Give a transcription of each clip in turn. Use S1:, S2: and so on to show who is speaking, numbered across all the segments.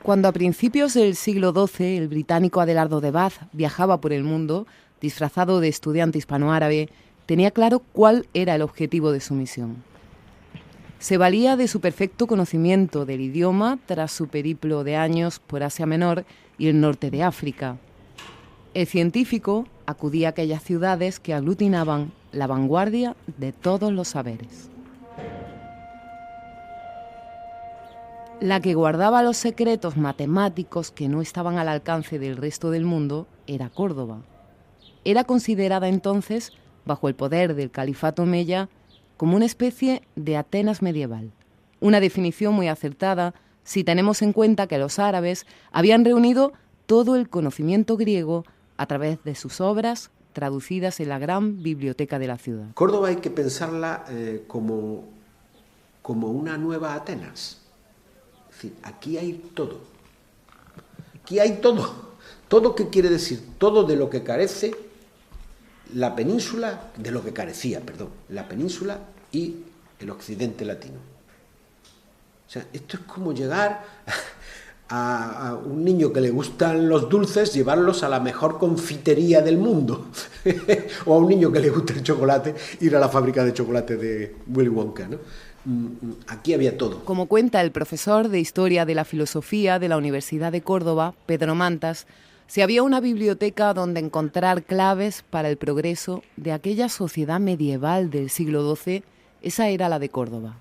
S1: Cuando a principios del siglo XII el británico Adelardo de Bath viajaba por el mundo, disfrazado de estudiante hispanoárabe, tenía claro cuál era el objetivo de su misión. Se valía de su perfecto conocimiento del idioma tras su periplo de años por Asia Menor y el norte de África. El científico acudía a aquellas ciudades que aglutinaban la vanguardia de todos los saberes. La que guardaba los secretos matemáticos que no estaban al alcance del resto del mundo era Córdoba. Era considerada entonces, bajo el poder del califato omeya, como una especie de Atenas medieval. Una definición muy acertada si tenemos en cuenta que los árabes habían reunido todo el conocimiento griego a través de sus obras traducidas en la gran biblioteca de la ciudad.
S2: Córdoba hay que pensarla como una nueva Atenas. Es decir, aquí hay todo. Aquí hay todo. ¿Todo qué quiere decir? Todo de lo que carece la península, de lo que carecía, la península y el occidente latino. O sea, esto es como llegar a un niño que le gustan los dulces, llevarlos a la mejor confitería del mundo. O a un niño que le gusta el chocolate, ir a la fábrica de chocolate de Willy Wonka, ¿no? Aquí había todo.
S1: Como cuenta el profesor de Historia de la Filosofía de la Universidad de Córdoba, Pedro Mantas, si había una biblioteca donde encontrar claves para el progreso de aquella sociedad medieval del siglo XII, esa era la de Córdoba.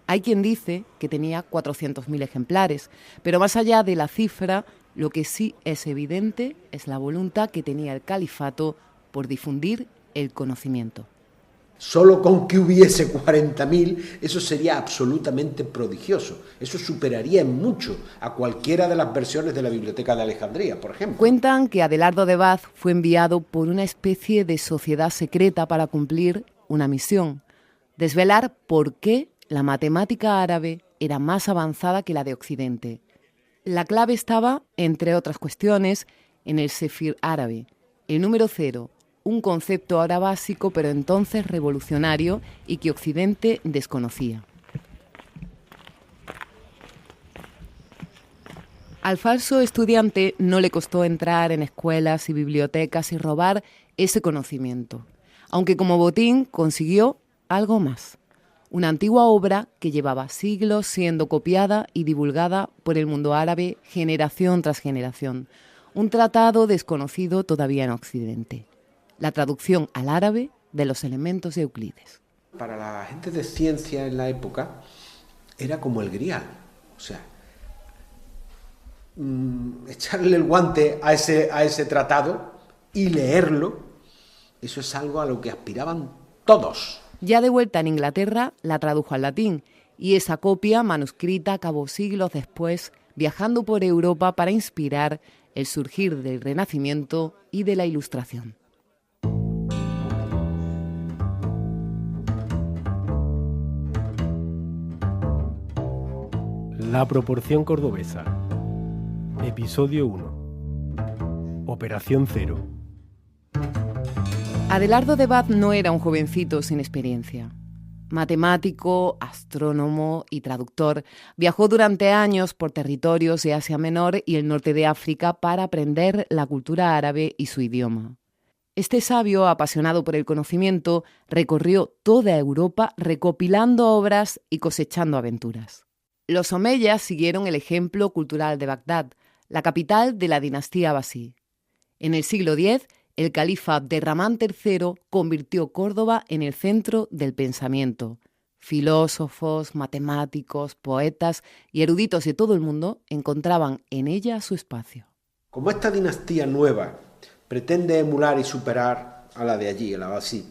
S1: Hay quien dice que tenía 400.000 ejemplares, pero más allá de la cifra, lo que sí es evidente es la voluntad que tenía el califato por difundir el conocimiento.
S2: Solo con que hubiese 40.000, eso sería absolutamente prodigioso. Eso superaría en mucho a cualquiera de las versiones de la Biblioteca de Alejandría, por ejemplo.
S1: Cuentan que Adelardo de Bath fue enviado por una especie de sociedad secreta para cumplir una misión: desvelar por qué la matemática árabe era más avanzada que la de Occidente. La clave estaba, entre otras cuestiones, en el sefir árabe, el número 0, un concepto ahora básico pero entonces revolucionario y que Occidente desconocía. Al falso estudiante no le costó entrar en escuelas y bibliotecas y robar ese conocimiento, aunque como botín consiguió algo más: una antigua obra que llevaba siglos siendo copiada y divulgada por el mundo árabe generación tras generación, un tratado desconocido todavía en Occidente: la traducción al árabe de los elementos de Euclides.
S2: Para la gente de ciencia en la época era como el Grial, o sea, echarle el guante a ese tratado y leerlo, eso es algo a lo que aspiraban todos.
S1: Ya de vuelta en Inglaterra, la tradujo al latín, y esa copia manuscrita acabó siglos después viajando por Europa para inspirar el surgir del Renacimiento y de la Ilustración.
S3: La proporción cordobesa. Episodio 1. Operación Cero.
S1: Adelardo de Bath no era un jovencito sin experiencia. Matemático, astrónomo y traductor, viajó durante años por territorios de Asia Menor y el norte de África para aprender la cultura árabe y su idioma. Este sabio, apasionado por el conocimiento, recorrió toda Europa recopilando obras y cosechando aventuras. Los omeyas siguieron el ejemplo cultural de Bagdad, la capital de la dinastía abasí. En el siglo X, el califa Abderramán III convirtió Córdoba en el centro del pensamiento. Filósofos, matemáticos, poetas y eruditos de todo el mundo encontraban en ella su espacio.
S2: Como esta dinastía nueva pretende emular y superar a la de allí, el abasí,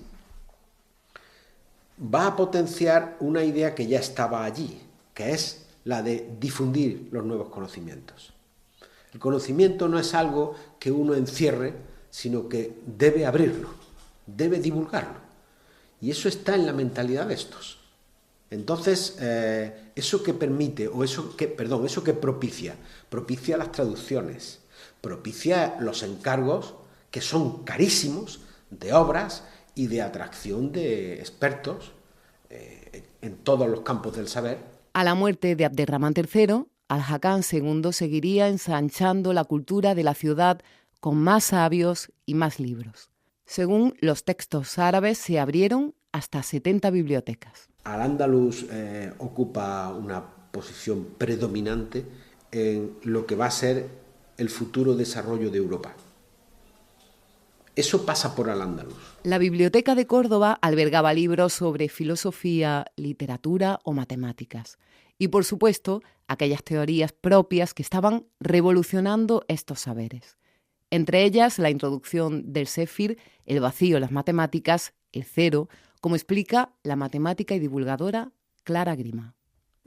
S2: va a potenciar una idea que ya estaba allí, que es la de difundir los nuevos conocimientos. El conocimiento no es algo que uno encierre, sino que debe abrirlo, debe divulgarlo. Y eso está en la mentalidad de estos. Entonces, eso que permite, eso que propicia las traducciones, propicia los encargos, que son carísimos, de obras y de atracción de expertos en todos los campos del saber.
S1: A la muerte de Abderramán III, Al-Hakam II seguiría ensanchando la cultura de la ciudad con más sabios y más libros. Según los textos árabes, se abrieron hasta 70 bibliotecas.
S2: Al-Ándalus ocupa una posición predominante en lo que va a ser el futuro desarrollo de Europa. Eso pasa por Al-Ándalus.
S1: La Biblioteca de Córdoba albergaba libros sobre filosofía, literatura o matemáticas. Y, por supuesto, aquellas teorías propias que estaban revolucionando estos saberes. Entre ellas, la introducción del séfir, el vacío en las matemáticas, el cero, como explica la matemática y divulgadora Clara Grima.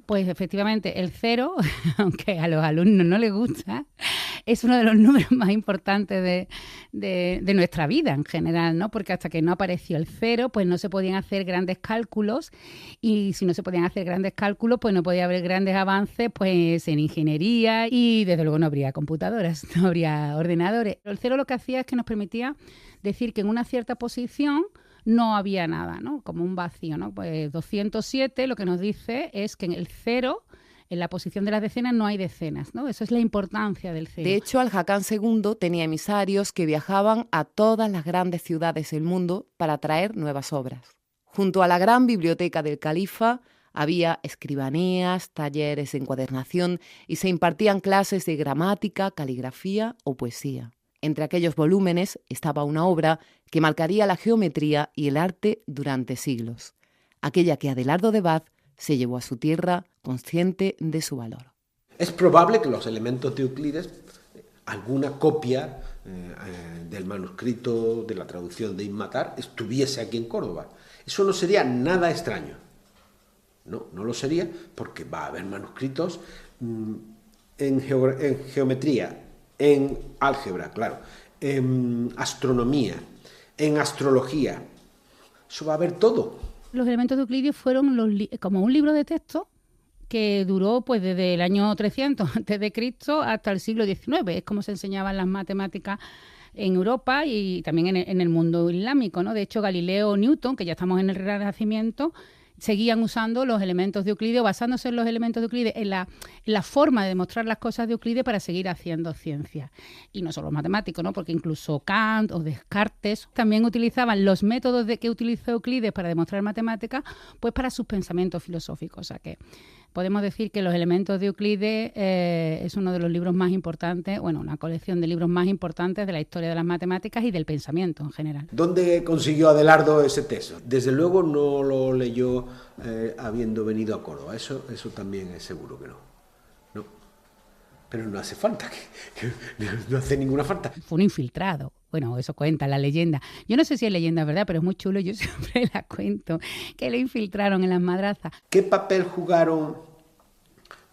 S4: Pues efectivamente, el cero, aunque a los alumnos no les gusta, es uno de los números más importantes de nuestra vida en general, ¿no? Porque hasta que no apareció el cero, pues no se podían hacer grandes cálculos, y si no se podían hacer grandes cálculos, pues no podía haber grandes avances pues en ingeniería, y desde luego no habría computadoras, no habría ordenadores. El cero lo que hacía es que nos permitía decir que en una cierta posición no había nada, ¿no? Como un vacío, ¿no? Pues 207 lo que nos dice es que en el cero, en la posición de las decenas, no hay decenas, ¿no? Eso es la importancia del cero.
S1: De hecho, Al-Hakam II tenía emisarios que viajaban a todas las grandes ciudades del mundo para traer nuevas obras. Junto a la gran biblioteca del califa había escribanías, talleres de encuadernación y se impartían clases de gramática, caligrafía o poesía. Entre aquellos volúmenes estaba una obra que marcaría la geometría y el arte durante siglos, aquella que Adelardo de Bath se llevó a su tierra consciente de su valor.
S2: Es probable que los elementos de Euclides, alguna copia del manuscrito de la traducción de Ibn Matar, estuviese aquí en Córdoba. Eso no sería nada extraño. No lo sería, porque va a haber manuscritos en geometría, en álgebra, claro, en astronomía, en astrología. Eso va a haber todo.
S4: Los elementos de Euclides fueron como un libro de texto que duró pues desde el año 300 a.C. hasta el siglo XIX. Es como se enseñaban las matemáticas en Europa y también en el mundo islámico, ¿no? De hecho, Galileo, Newton, que ya estamos en el Renacimiento, seguían usando los elementos de Euclides, basándose en los elementos de Euclides, en la forma de demostrar las cosas de Euclides para seguir haciendo ciencia. Y no solo matemáticos, ¿no? Porque incluso Kant o Descartes también utilizaban los métodos que utilizó Euclides para demostrar matemáticas, pues para sus pensamientos filosóficos. O sea que podemos decir que los elementos de Euclides es uno de los libros más importantes, bueno, una colección de libros más importantes de la historia de las matemáticas y del pensamiento en general.
S2: ¿Dónde consiguió Adelardo ese texto? Desde luego no lo leyó habiendo venido a Córdoba, eso también es seguro que no. Pero no hace falta, no hace ninguna falta.
S4: Fue un infiltrado. Bueno, eso cuenta la leyenda. Yo no sé si es leyenda, ¿verdad? Pero es muy chulo, yo siempre la cuento, que lo infiltraron en las madrazas.
S2: ¿Qué papel jugaron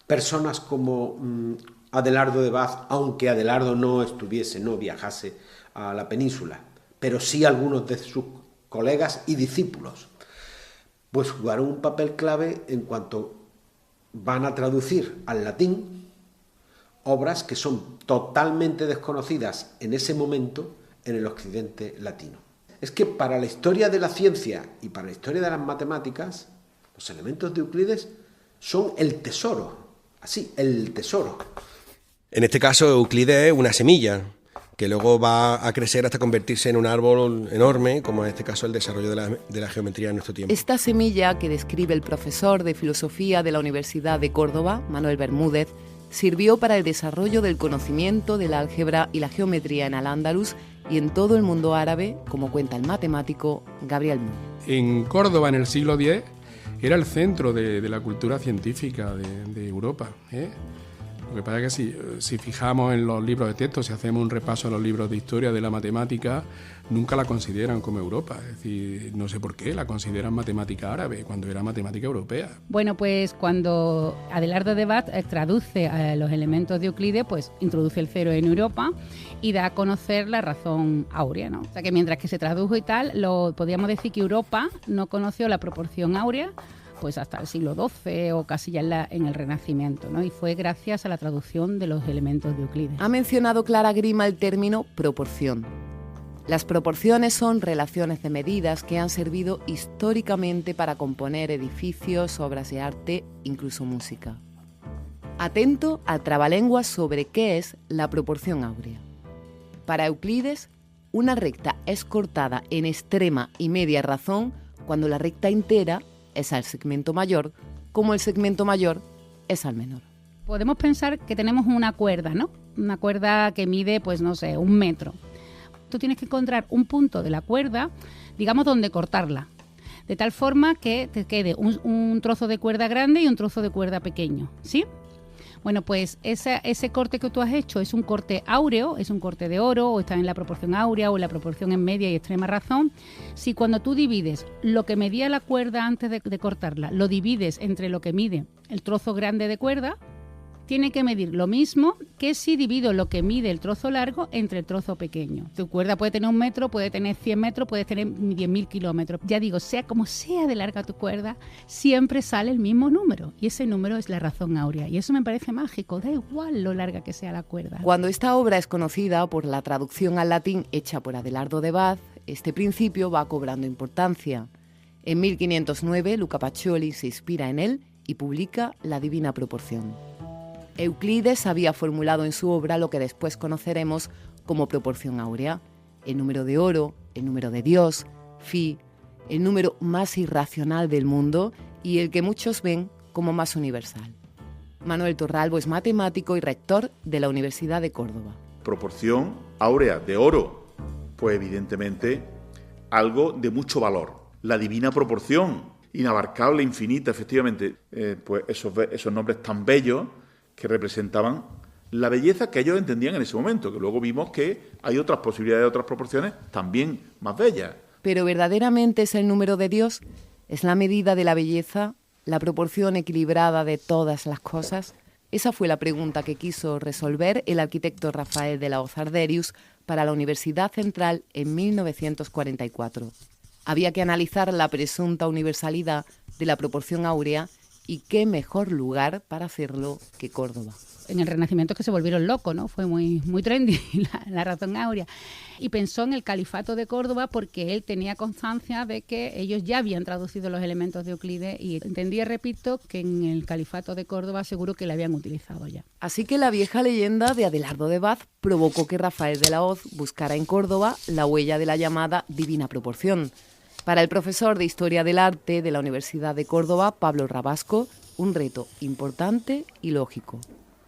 S2: personas como Adelardo de Bath, aunque Adelardo no viajase a la península, pero sí algunos de sus colegas y discípulos? Pues jugaron un papel clave en cuanto van a traducir al latín obras que son totalmente desconocidas en ese momento en el occidente latino. Es que para la historia de la ciencia y para la historia de las matemáticas, los elementos de Euclides son el tesoro, así, el tesoro.
S5: En este caso, Euclides es una semilla que luego va a crecer hasta convertirse en un árbol enorme, como en este caso el desarrollo de la geometría en nuestro tiempo.
S1: Esta semilla que describe el profesor de filosofía de la Universidad de Córdoba, Manuel Bermúdez, sirvió para el desarrollo del conocimiento del álgebra y la geometría en Al-Ándalus y en todo el mundo árabe, como cuenta el matemático Gabriel Moon.
S6: En Córdoba, en el siglo X, era el centro de la cultura científica de Europa, ¿eh? Lo que pasa es que si fijamos en los libros de texto, si hacemos un repaso a los libros de historia de la matemática, nunca la consideran como Europa. Es decir, no sé por qué la consideran matemática árabe, cuando era matemática europea.
S4: Bueno, pues cuando Adelardo de Bath traduce los elementos de Euclides, pues introduce el cero en Europa y da a conocer la razón áurea, ¿no? O sea que mientras que se tradujo y tal, podríamos decir que Europa no conoció la proporción áurea pues hasta el siglo XII o casi ya en el Renacimiento, ¿no? Y fue gracias a la traducción de los elementos de Euclides.
S1: Ha mencionado Clara Grima el término proporción. Las proporciones son relaciones de medidas que han servido históricamente para componer edificios, obras de arte, incluso música. Atento al trabalenguas sobre qué es la proporción áurea. Para Euclides, una recta es cortada en extrema y media razón cuando la recta entera es al segmento mayor, como el segmento mayor es al menor.
S4: Podemos pensar que tenemos una cuerda, ¿no? Una cuerda que mide, pues no sé, 1 metro. Tú tienes que encontrar un punto de la cuerda, digamos, donde cortarla, de tal forma que te quede un trozo de cuerda grande y un trozo de cuerda pequeño, ¿sí? Bueno, pues ese corte que tú has hecho es un corte áureo, es un corte de oro, o está en la proporción áurea o en la proporción en media y extrema razón. Si cuando tú divides lo que medía la cuerda antes de cortarla, lo divides entre lo que mide el trozo grande de cuerda, tiene que medir lo mismo que si divido lo que mide el trozo largo entre el trozo pequeño. Tu cuerda puede tener 1 metro, puede tener 100 metros, puede tener 10.000 kilómetros. Ya digo, sea como sea de larga tu cuerda, siempre sale el mismo número. Y ese número es la razón áurea. Y eso me parece mágico, da igual lo larga que sea la cuerda.
S1: Cuando esta obra es conocida por la traducción al latín hecha por Adelardo de Bath, este principio va cobrando importancia. En 1509, Luca Pacioli se inspira en él y publica La Divina Proporción. Euclides había formulado en su obra lo que después conoceremos como proporción áurea, el número de oro, el número de Dios, Phi, el número más irracional del mundo y el que muchos ven como más universal. Manuel Torralbo es matemático y rector de la Universidad de Córdoba.
S7: Proporción áurea de oro, pues evidentemente algo de mucho valor. La divina proporción, inabarcable, infinita, efectivamente, pues esos nombres tan bellos que representaban la belleza que ellos entendían en ese momento, que luego vimos que hay otras posibilidades de otras proporciones también más bellas.
S1: ¿Pero verdaderamente es el número de Dios? ¿Es la medida de la belleza, la proporción equilibrada de todas las cosas? Esa fue la pregunta que quiso resolver el arquitecto Rafael de la Hoz Arderius para la Universidad Central en 1944. Había que analizar la presunta universalidad de la proporción áurea y qué mejor lugar para hacerlo que Córdoba.
S4: En el Renacimiento que se volvieron locos, ¿no? Fue muy trendy la razón áurea. Y pensó en el califato de Córdoba porque él tenía constancia de que ellos ya habían traducido los elementos de Euclides y entendía, repito, que en el califato de Córdoba seguro que la habían utilizado ya.
S1: Así que la vieja leyenda de Adelardo de Bath provocó que Rafael de la Hoz buscara en Córdoba la huella de la llamada Divina Proporción. Para el profesor de Historia del Arte de la Universidad de Córdoba, Pablo Rabasco, un reto importante y lógico.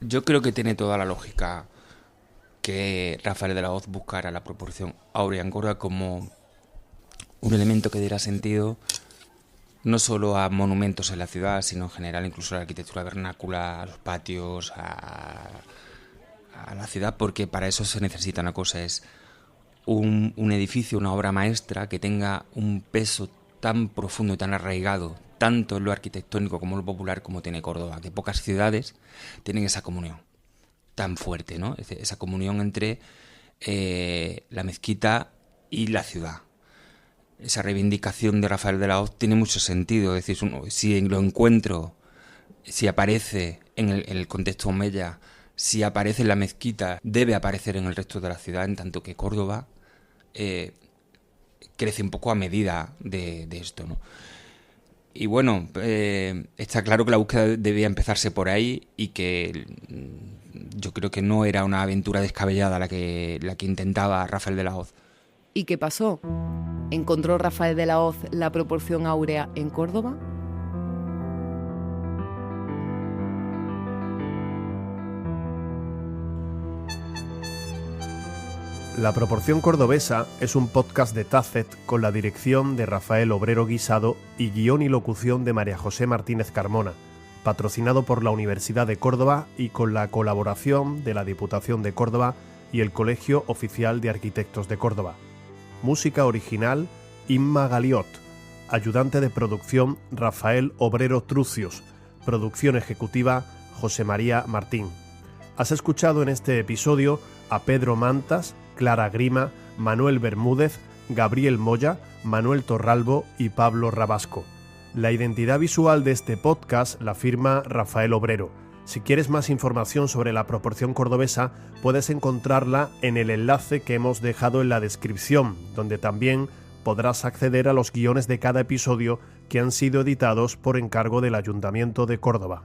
S8: Yo creo que tiene toda la lógica que Rafael de la Hoz buscara la proporción áurea en Córdoba como un elemento que diera sentido no solo a monumentos en la ciudad, sino en general incluso a la arquitectura vernácula, a los patios, a la ciudad, porque para eso se necesita una cosa, es un edificio, una obra maestra que tenga un peso tan profundo y tan arraigado, tanto en lo arquitectónico como en lo popular, como tiene Córdoba, que pocas ciudades tienen esa comunión tan fuerte, ¿no? Esa comunión entre la mezquita y la ciudad. Esa reivindicación de Rafael de la Hoz tiene mucho sentido, es decir, si lo encuentro, si aparece en el contexto omeya, si aparece en la mezquita, debe aparecer en el resto de la ciudad, en tanto que Córdoba crece un poco a medida de esto, ¿no? Y bueno, está claro que la búsqueda debía empezarse por ahí y que yo creo que no era una aventura descabellada la que intentaba Rafael de la Hoz.
S1: ¿Y qué pasó? ¿Encontró Rafael de la Hoz la proporción áurea en Córdoba?
S3: La Proporción Cordobesa es un podcast de Tacet con la dirección de Rafael Obrero Guisado y guión y locución de María José Martínez Carmona, patrocinado por la Universidad de Córdoba y con la colaboración de la Diputación de Córdoba y el Colegio Oficial de Arquitectos de Córdoba. Música original, Inma Galiot. Ayudante de producción, Rafael Obrero Trucios. Producción ejecutiva, José María Martín. Has escuchado en este episodio a Pedro Mantas, Clara Grima, Manuel Bermúdez, Gabriel Moya, Manuel Torralbo y Pablo Rabasco. La identidad visual de este podcast la firma Rafael Obrero. Si quieres más información sobre la proporción cordobesa, puedes encontrarla en el enlace que hemos dejado en la descripción, donde también podrás acceder a los guiones de cada episodio que han sido editados por encargo del Ayuntamiento de Córdoba.